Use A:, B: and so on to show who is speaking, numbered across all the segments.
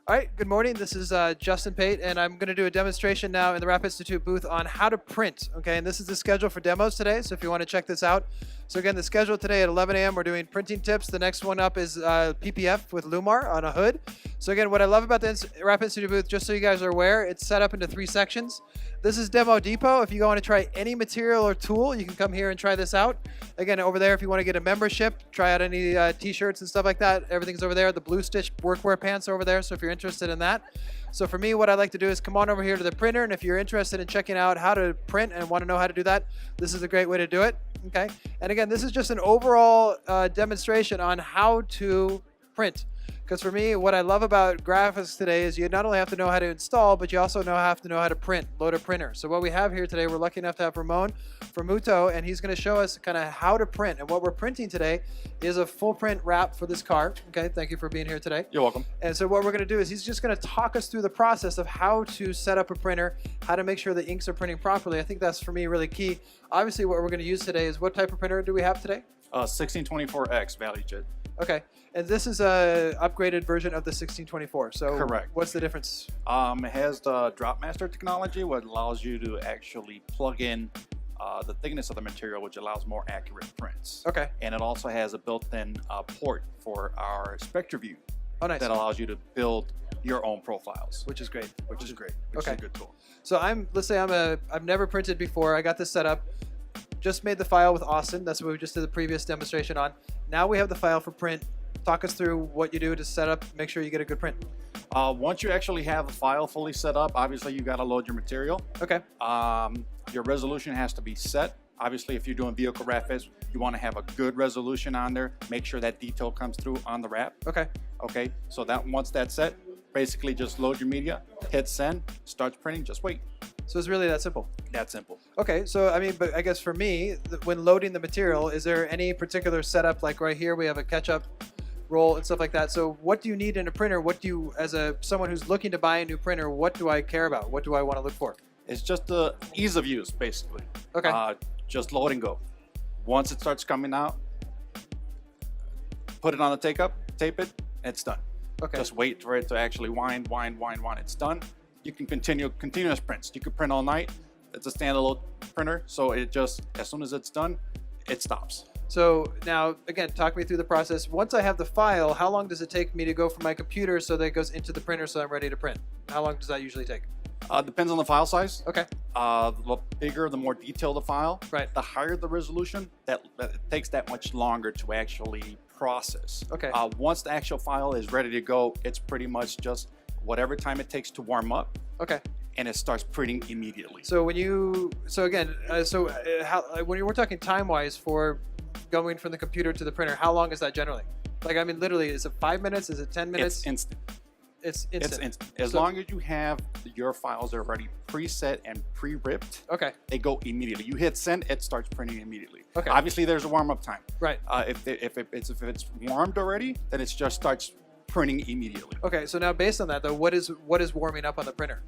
A: All right, good morning. This is Justin Pate, and I'm going to do a demonstration now in the Rap Institute booth on how to print. Okay, and this is the schedule for demos today, so if you want to check this out. So again, the schedule today at 11 a.m. we're doing printing tips. The next one up is PPF with Lumar on a hood. So again, what I love about the Rap Institute booth, just so you guys are aware, it's set up into 3 sections. This is Demo Depot. If you want to try any material or tool, you can come here and try this out. Again, over there, if you want to get a membership, try out any t-shirts and stuff like that, everything's over there. The Blue Stitch workwear pants are over there, so if you're interested in that. So for me, what I like to do is come on over here to the printer, and if you're interested in checking out how to print and want to know how to do that, this is a great way to do it. Okay, and again, this is just an overall demonstration on how to print. Because for me, what I love about graphics today is you not only have to know how to install, but you also have to know how to print, load a printer. So what we have here today, we're lucky enough to have Ramon from Mutoh, and he's going to show us kind of how to print. And what we're printing today is a full print wrap for this car. Okay, thank you for being here today.
B: You're welcome.
A: And so what we're going to do is he's just going to talk us through the process of how to set up a printer, how to make sure the inks are printing properly. I think that's, for me, really key. Obviously, what we're going to use today is, what type of printer do we have today?
B: 1624X ValueJet.
A: Okay, and this is a upgraded version of the 1624. So
B: correct.
A: What's the difference?
B: It has the Dropmaster technology, what allows you to actually plug in the thickness of the material, which allows more accurate prints.
A: Okay.
B: And it also has a built-in port for our SpectraView.
A: Oh, nice.
B: That allows you to build your own profiles.
A: Which is great.
B: Which is great.
A: Okay.
B: Is a good tool.
A: So let's say I've never printed before. I got this set up. Just made the file with Austin. That's what we just did the previous demonstration on. Now we have the file for print. Talk us through what you do to set up, make sure you get a good print.
B: Once you actually have the file fully set up, obviously you got to load your material.
A: Okay.
B: Your resolution has to be set. Obviously, if you're doing vehicle graphics, you want to have a good resolution on there. Make sure that detail comes through on the wrap.
A: Okay.
B: Okay. So that once that's set, basically just load your media, hit send, starts printing, just wait.
A: So it's really that simple.
B: That simple.
A: Okay, so I mean, but I guess for me, when loading the material, is there any particular setup? Like right here, we have a ketchup roll and stuff like that. So what do you need in a printer? What do you, as someone who's looking to buy a new printer, what do I care about? What do I want to look for?
B: It's just the ease of use, basically.
A: Okay.
B: Just load and go. Once it starts coming out, put it on the tape it, and it's done.
A: Okay.
B: Just wait for it to actually wind. It's done. You can continue continuous prints. You can print all night. It's a standalone printer, so it just, as soon as it's done, it stops.
A: So now, again, talk me through the process. Once I have the file, how long does it take me to go from my computer so that it goes into the printer so I'm ready to print? How long does that usually take?
B: Depends on the file size.
A: Okay.
B: The bigger, the more detailed the file.
A: Right.
B: The higher the resolution, that it takes that much longer to actually process.
A: Okay.
B: Once the actual file is ready to go, it's pretty much just whatever time it takes to warm up.
A: Okay.
B: And it starts printing immediately.
A: So when you, when we're talking time-wise for going from the computer to the printer, how long is that generally? Like, I mean, literally, is it 5 minutes? Is it 10 minutes?
B: It's instant.
A: It's instant.
B: It's instant. As long as you have your files already preset and pre-ripped,
A: okay,
B: they go immediately. You hit send, it starts printing immediately.
A: Okay.
B: Obviously, there's a warm-up time.
A: Right.
B: If it's warmed already, then it just starts printing immediately.
A: Okay. So now, based on that, though, what is warming up on the printer?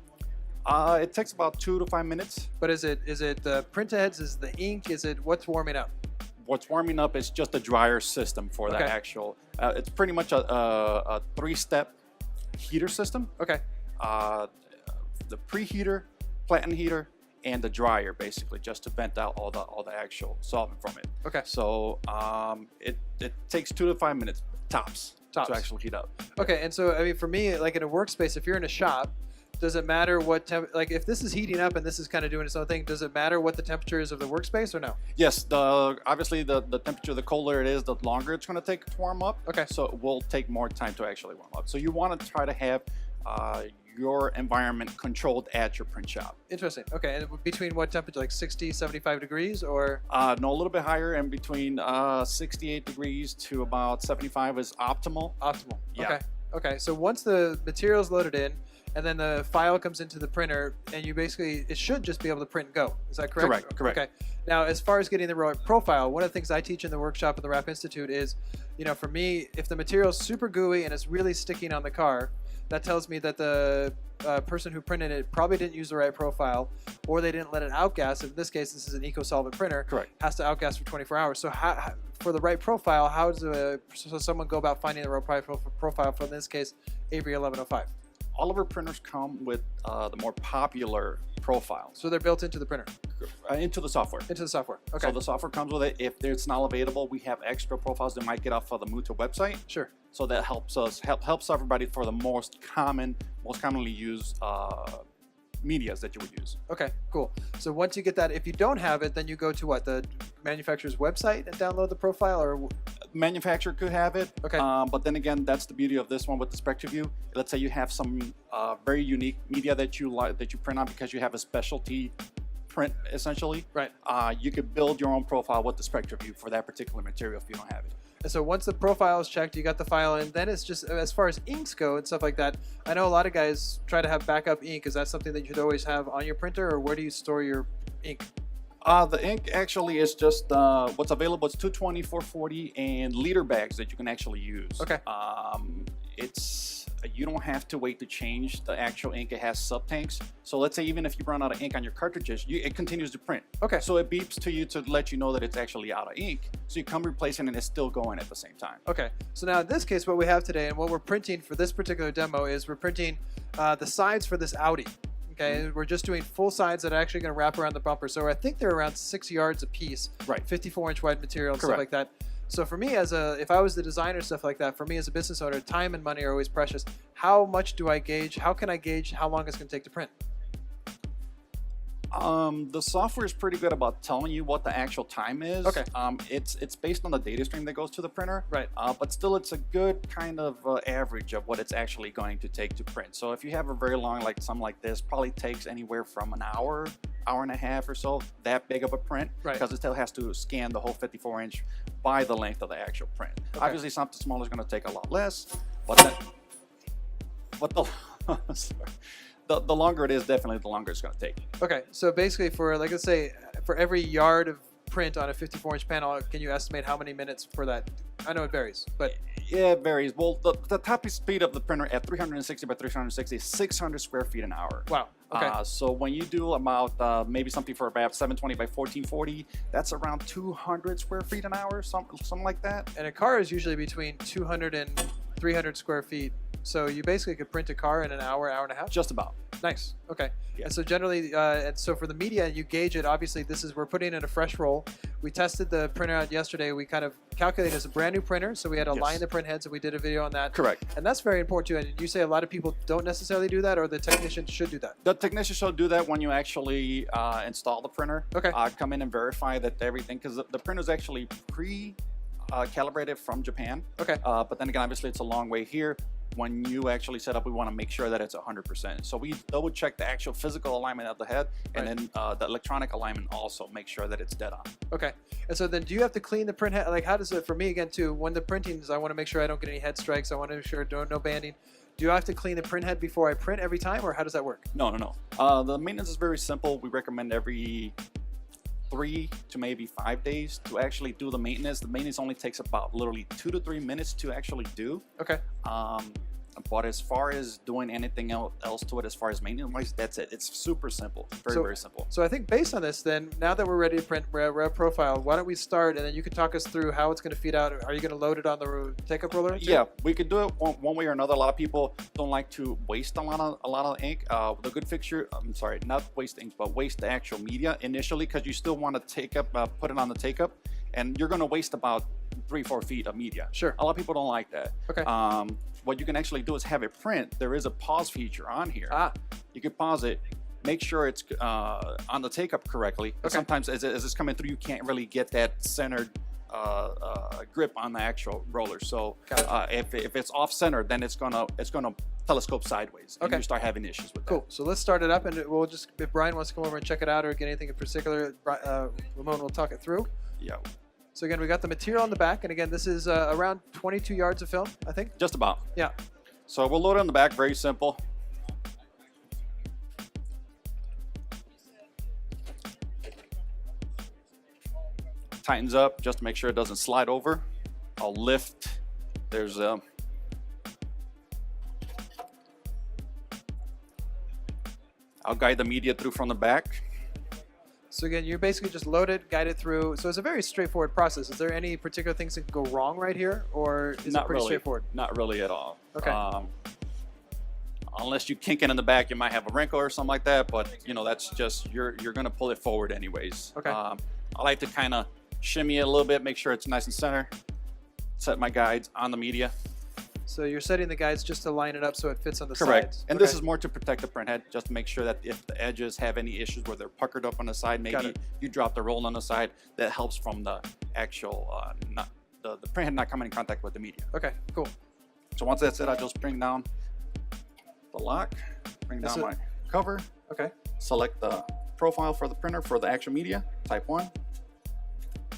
B: It takes about 2 to 5 minutes.
A: But is it the print heads? Is the ink? Is it what's warming up?
B: What's warming up is just a dryer system for that actual. It's pretty much a 3-step heater system.
A: Okay.
B: The preheater, platen heater, and the dryer, basically, just to vent out all the actual solvent from it.
A: Okay.
B: So it takes 2 to 5 minutes tops to actually heat up.
A: Okay. And so, I mean, for me, like in a workspace, if you're in a shop, does it matter what like if this is heating up and this is kind of doing its own thing, does it matter what the temperature is of the workspace or no?
B: Yes, obviously the temperature, the colder it is, the longer it's going to take to warm up.
A: Okay.
B: So it will take more time to actually warm up. So you want to try to have your environment controlled at your print shop.
A: Interesting. Okay. And between what temperature, like 60, 75 degrees or?
B: No, a little bit higher, and between 68 degrees to about 75 is optimal.
A: Optimal.
B: Yeah.
A: Okay. Okay. So once the material's loaded in, and then the file comes into the printer, and you basically, it should just be able to print and go. Is that correct?
B: Correct.
A: Okay. Now, as far as getting the right profile, one of the things I teach in the workshop at the Rap Institute is, for me, if the material is super gooey and it's really sticking on the car, that tells me that the person who printed it probably didn't use the right profile, or they didn't let it outgas. In this case, this is an eco-solvent printer.
B: Correct.
A: Has to outgas for 24 hours. So for the right profile, how does someone go about finding the right profile for, in this case, Avery 1105?
B: all of our printers come with the more popular profiles
A: So they're built into the printer,
B: into the software.
A: into the software. Okay.
B: So the software comes with it. If it's not available, we have extra profiles that might get off of the Mutoh website.
A: Sure.
B: So that helps everybody for the most commonly used medias that you would use.
A: Okay, cool. So once you get that, if you don't have it, then you go to what, the manufacturer's website and download the profile, or
B: Manufacturer could have it.
A: Okay.
B: But then again, that's the beauty of this one with the SpectraView. Let's say you have some very unique media that you like, that you print on because you have a specialty print essentially.
A: Right.
B: You could build your own profile with the SpectraView for that particular material if you don't have it.
A: And so once the profile is checked, you got the file in, then it's just, as far as inks go and stuff like that, I know a lot of guys try to have backup ink. Is that something that you should always have on your printer, or where do you store your ink?
B: The ink actually is just what's available. It's 220, 440, and liter bags that you can actually use.
A: Okay.
B: You don't have to wait to change the actual ink. It has sub tanks. So let's say even if you run out of ink on your cartridges, it continues to print.
A: Okay.
B: So it beeps to you to let you know that it's actually out of ink. So you come replace it and it's still going at the same time.
A: Okay, so now in this case, what we have today and what we're printing for this particular demo is we're printing the sides for this Audi. Okay, we're just doing full sides that are actually going to wrap around the bumper. So I think they're around 6 yards a piece.
B: Right.
A: 54-inch wide material and
B: Correct.
A: stuff like that. So for me, if I was the designer, stuff like that, for me as a business owner, time and money are always precious. How much do I gauge? How can I gauge how long it's going to take to print?
B: The software is pretty good about telling you what the actual time is.
A: Okay.
B: It's based on the data stream that goes to the printer.
A: Right.
B: But still, it's a good kind of average of what it's actually going to take to print. So if you have a very long, like something like this, probably takes anywhere from an hour and a half or so, that big of a print.
A: Right.
B: Because it still has to scan the whole 54-inch by the length of the actual print.
A: Okay.
B: Obviously, something smaller is going to take a lot less, but the longer it is, definitely the longer it's going to take.
A: Okay, so basically for, like, let's say, for every yard of print on a 54-inch panel, can you estimate how many minutes for that? I know it varies, but
B: Yeah, it varies. Well, the top speed of the printer at 360 by 360 is 600 square feet an hour.
A: wow. Okay.
B: So when you do about maybe something for about 720 by 1440, that's around 200 square feet an hour, something like that.
A: And a car is usually between 200 and 300 square feet. So you basically could print a car in an hour, hour and a half?
B: Just about.
A: Nice. Okay.
B: Yeah.
A: And so generally, and so for the media, you gauge it. Obviously, we're putting in a fresh roll. We tested the printer out yesterday. We kind of calculated as a brand new printer. So we had to
B: Yes.
A: line the print heads, and we did a video on that.
B: Correct.
A: And that's very important too. And you say a lot of people don't necessarily do that, or the technician should do that.
B: The technician should do that when you actually install the printer.
A: Okay.
B: Come in and verify that everything, because the printer is actually calibrated from Japan.
A: Okay.
B: But then again, obviously, it's a long way here. When you actually set up, we want to make sure that it's 100%. So we double check the actual physical alignment of the head, and
A: Right.
B: then the electronic alignment also, make sure that it's dead on.
A: Okay. And so then do you have to clean the print head? Like, how does it, for me again too, when the printing is, I want to make sure I don't get any head strikes. I want to make sure no banding. Do I have to clean the print head before I print every time, or how does that work?
B: No. The maintenance is very simple. We recommend every 3 to maybe 5 days to actually do the maintenance. The maintenance only takes about literally 2 to 3 minutes to actually do.
A: Okay.
B: But as far as doing anything else to it, as far as maintenance wise, that's it. It's super simple. Very simple.
A: So I think based on this, then now that we're ready to print Rev Profile, why don't we start, and then you can talk us through how it's going to feed out. Are you going to load it on the take-up roller? too?
B: Yeah, we could do it one way or another. A lot of people don't like to waste a lot of ink. The good fixture, I'm sorry, not waste ink, but waste the actual media initially, because you still want to put it on the take-up, and you're going to waste about 3-4 feet of media.
A: Sure.
B: A lot of people don't like that.
A: Okay.
B: What you can actually do is have it print. There is a pause feature on here. You can pause it, make sure it's on the take-up correctly.
A: Okay.
B: Sometimes as it's coming through, you can't really get that centered grip on the actual roller. So if it's off-center, then it's gonna telescope sideways, and
A: Okay.
B: you start having issues with that.
A: Cool. So let's start it up, and we'll just, if Brian wants to come over and check it out or get anything in particular, Ramon will talk it through.
B: Yeah,
A: So again, we got the material on the back, and again, this is around 22 yards of film, I think.
B: just about.
A: Yeah.
B: So we'll load it on the back, very simple. Tightens up just to make sure it doesn't slide over. I'll lift. There's I'll guide the media through from the back.
A: So again, you basically just load it, guide it through. So it's a very straightforward process. Is there any particular things that can go wrong right here, or is it pretty straightforward?
B: Not really at all.
A: Okay.
B: unless you kink it in the back, you might have a wrinkle or something like that. But you know, that's just you're gonna pull it forward anyways.
A: Okay.
B: I like to kind of shimmy it a little bit, make sure it's nice and center. Set my guides on the media.
A: So you're setting the guides just to line it up so it fits on the
B: Correct.
A: sides.
B: And this is more to protect the print head, just to make sure that if the edges have any issues where they're puckered up on the side, maybe you drop the roll on the side, that helps from the actual, the print head not coming in contact with the media.
A: Okay, cool.
B: So once that's it, I just bring down the lock, bring down my cover.
A: Okay.
B: Select the profile for the printer for the actual media, type 1.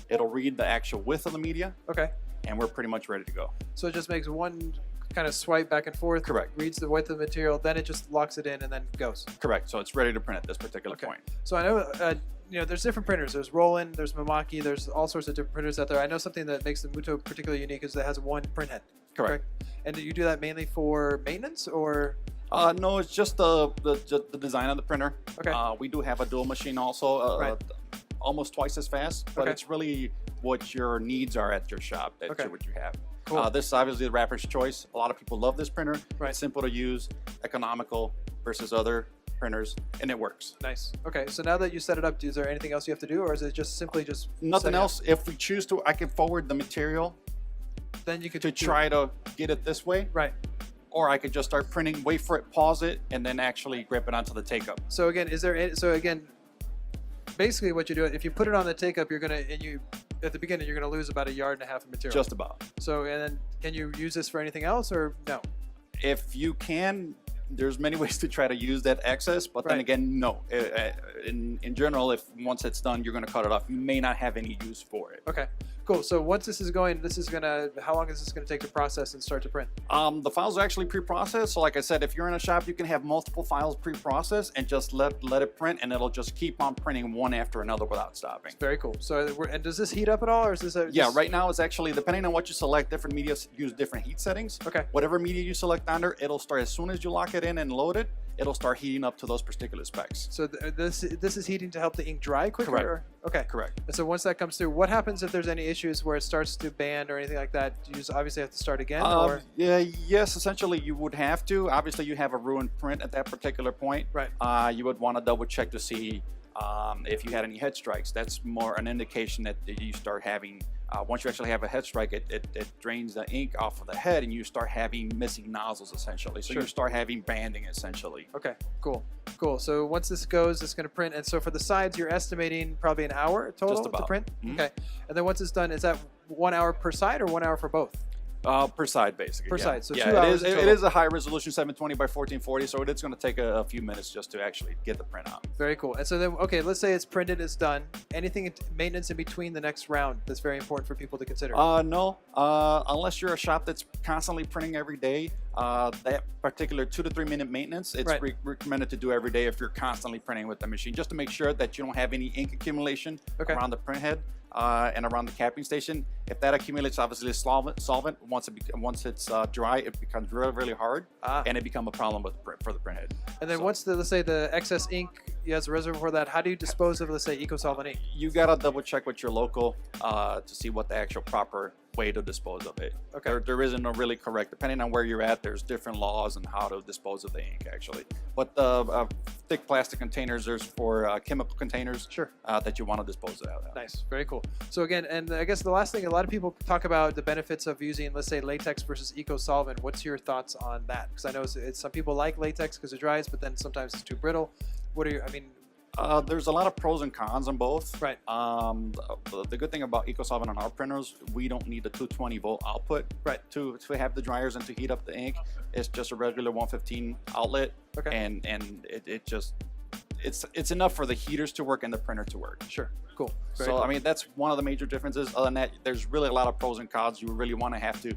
B: It'll read the actual width of the media.
A: Okay.
B: And we're pretty much ready to go.
A: So it just makes one kind of swipe back and forth.
B: Correct.
A: Reads the width of the material, then it just locks it in and then goes.
B: Correct. So it's ready to print at this particular point.
A: So I know, there's different printers. There's Roland, there's Mamaki, there's all sorts of different printers out there. I know something that makes the Mutoh particularly unique is that it has one print head.
B: Correct.
A: And do you do that mainly for maintenance or?
B: No, it's just the design of the printer.
A: Okay.
B: We do have a dual machine also, almost twice as fast, but it's really what your needs are at your shop. That's what you have.
A: Cool.
B: This is obviously the rapper's choice. A lot of people love this printer.
A: Right.
B: It's simple to use, economical versus other printers, and it works.
A: Nice. Okay, so now that you set it up, is there anything else you have to do, or is it just simply just
B: nothing else? If we choose to, I can forward the material.
A: Then you could
B: try to get it this way.
A: Right.
B: Or I could just start printing, wait for it, pause it, and then actually grip it onto the take-up.
A: So again, basically what you do, if you put it on the take-up, at the beginning, you're gonna lose about 1.5 yards of material.
B: Just about.
A: So, and then can you use this for anything else or no?
B: If you can, there's many ways to try to use that excess, but then again, no. In general, if once it's done, you're gonna cut it off. You may not have any use for it.
A: Okay. Cool. So once this is going, how long is this going to take to process and start to print?
B: The files are actually pre-processed. So like I said, if you're in a shop, you can have multiple files pre-processed and just let it print, and it'll just keep on printing one after another without stopping.
A: Very cool. So, and does this heat up at all, or is this
B: Yeah, right now it's actually, depending on what you select, different media use different heat settings.
A: Okay.
B: Whatever media you select under, it'll start as soon as you lock it in and load it, it'll start heating up to those particular specs.
A: So this is heating to help the ink dry quicker?
B: Correct.
A: Okay.
B: Correct.
A: And so once that comes through, what happens if there's any issues where it starts to band or anything like that? Do you just obviously have to start again? Or?
B: Yes, essentially you would have to. Obviously you have a ruined print at that particular point.
A: Right.
B: You would want to double check to see if you had any head strikes. That's more an indication that you start having, once you actually have a head strike, it drains the ink off of the head and you start having missing nozzles essentially. So you start having banding essentially.
A: Okay, cool. So once this goes, it's going to print. And so for the sides, you're estimating probably an hour total
B: Just about.
A: to print?
B: Mm-hmm.
A: Okay. And then once it's done, is that 1 hour per side or 1 hour for both?
B: Per side, basically.
A: Per side, so 2
B: it
A: hours.
B: It is a high resolution 720 by 1440, so it's going to take a few minutes just to actually get the print out.
A: Very cool. And so then, okay, let's say it's printed, it's done. Anything maintenance in between the next round that's very important for people to consider?
B: No, unless you're a shop that's constantly printing every day. That particular 2 to 3 minute maintenance, it's recommended to do every day if you're constantly printing with the machine, just to make sure that you don't have any ink accumulation around the print head. And around the capping station. If that accumulates, obviously solvent. Once it's dry, it becomes really, really hard, and it becomes a problem with for the print head.
A: And then once let's say the excess ink, you have a reservoir for that, how do you dispose of, let's say, eco-solvent ink?
B: You gotta double check with your local to see what the actual proper way to dispose of it.
A: Okay.
B: There isn't a really correct, depending on where you're at, there's different laws on how to dispose of the ink actually. But thick plastic containers, there's for chemical containers that you want to dispose of that.
A: Nice, very cool. So again, and I guess the last thing, a lot of people talk about the benefits of using, let's say, latex versus eco-solvent. What's your thoughts on that? Because I know some people like latex because it dries, but then sometimes it's too brittle. What are your,
B: there's a lot of pros and cons on both.
A: Right.
B: The good thing about eco-solvent on our printers, we don't need a 220 volt output to have the dryers and to heat up the ink. It's just a regular 115 outlet. Okay. And it's enough for the heaters to work and the printer to work.
A: Sure. Cool.
B: Very cool. I mean, that's one of the major differences. Other than that, there's really a lot of pros and cons. You really want to have to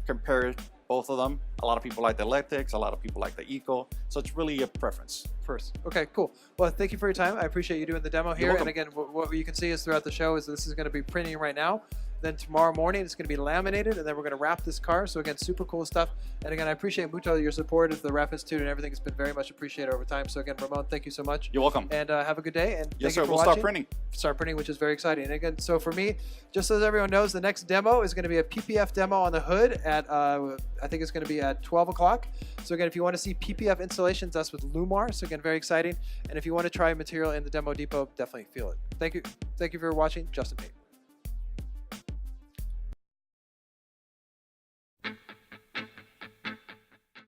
B: compare both of them. A lot of people like the latex, a lot of people like the eco. So it's really a preference.
A: First. Okay, cool. Well, thank you for your time. I appreciate you doing the demo here. And again, what you can see is throughout the show is this is going to be printing right now. Then tomorrow morning, it's going to be laminated, and then we're going to wrap this car. So again, super cool stuff. And again, I appreciate, Mutoh, your support of the Rap Institute and everything. It's been very much appreciated over time. So again, Ramon, thank you so much.
B: You're welcome.
A: And have a good day. And
B: Yes,
A: thank
B: sir.
A: you for
B: We'll
A: watching.
B: start printing.
A: Start printing, which is very exciting. And again, so for me, just so everyone knows, the next demo is going to be a PPF demo on the hood at, I think it's going to be at 12 o'clock. So again, if you want to see PPF installations, that's with Lumar. So again, very exciting. And if you want to try material in the demo depot, definitely feel it. Thank you. Thank you for watching. Justin Pate.